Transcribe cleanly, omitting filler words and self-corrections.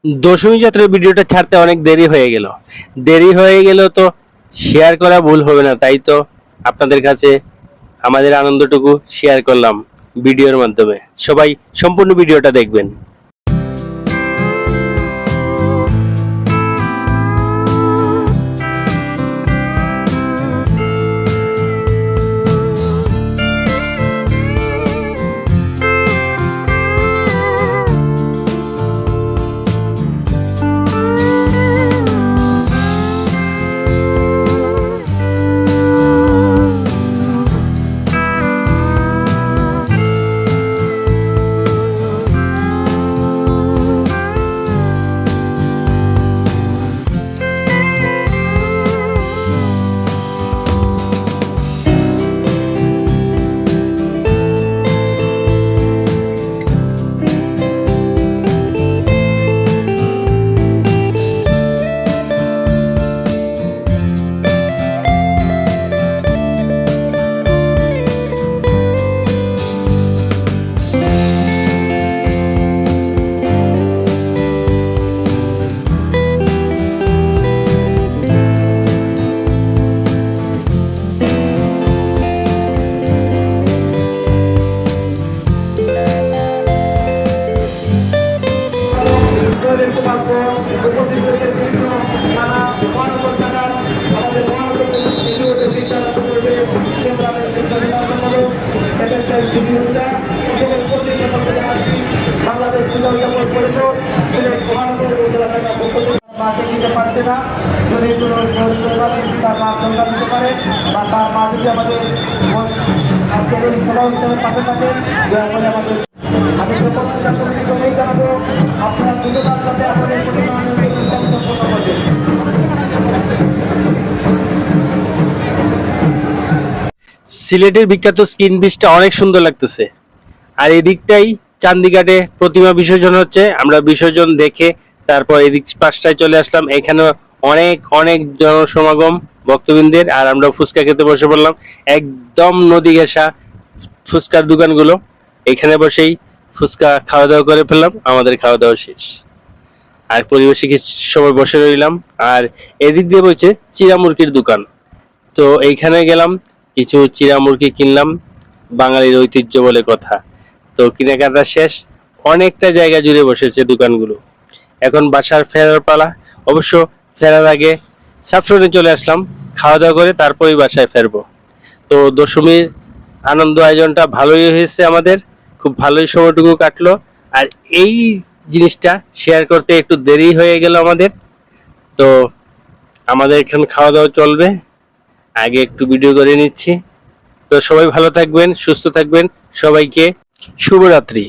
দশমী যাত্রার ভিডিওটা ছাড়তে অনেক দেরি হয়ে গেল তো শেয়ার করা ভুল হবে না, তাই তো আপনাদের কাছে আমাদের আনন্দটুকু শেয়ার করলাম ভিডিওর মাধ্যমে। সবাই সম্পূর্ণ ভিডিওটা দেখবেন। মাকে দিতে পারছে না, যদি তার মা সন্তান দিতে পারে বা তার মা যদি আমাদের আজকের এই সভা অনুষ্ঠানের পাশে থাকে, দয়া করে আমাদের আমি প্রত্যেকটা সমিতিকেই জানাবো আপনারা দ্রুততার সাথে আমাদের সম্পূর্ণ করবেন। সিলেটের বিখ্যাত স্কিন বিচটা অনেক সুন্দর লাগতেছে, আর এদিকটাই চান্দিঘাটে প্রতিমা বিসর্জন হচ্ছে। আমরা বিসর্জন দেখে তারপর এদিক পাশটায় চলে আসলাম। এখানে অনেক অনেক জনসমাগম ভক্তবৃন্দের, আর আমরা ফুচকা খেতে বসে পড়লাম। একদম নদী ঘেঁষা ফুচকার দোকানগুলো, এখানে বসেই ফুচকা খাওয়া দাওয়া করে ফেললাম। আমাদের খাওয়া দাওয়া শেষ, আর পরিবেশে কিছু সময় বসে রইলাম। আর এদিক দিয়ে বলছে চিড়া মুরগির দোকান, তো এইখানে গেলাম, কিছু চিড়া মুরগি কিনলাম। বাঙালির ঐতিহ্য বলে কথা। তো কেনাকাটা শেষ, অনেকটা জায়গা জুড়ে বসেছে দোকানগুলো। এখন বাসার ফেরার পালা। অবশ্য ফেরার আগে সাফরনে চলে আসলাম, খাওয়া দাওয়া করে তারপরেই বাসায় ফেরবো। তো দশমীর আনন্দ আয়োজনটা ভালোই হয়েছে, আমাদের খুব ভালোই সময়টুকু কাটলো। আর এই জিনিসটা শেয়ার করতে একটু দেরি হয়ে গেল আমাদের। তো আমাদের এখানে খাওয়া দাওয়া চলবে, আগে একটু ভিডিও করে নিচ্ছি। তো সবাই ভালো থাকবেন, সুস্থ থাকবেন, সবাইকে শুভরাত্রি।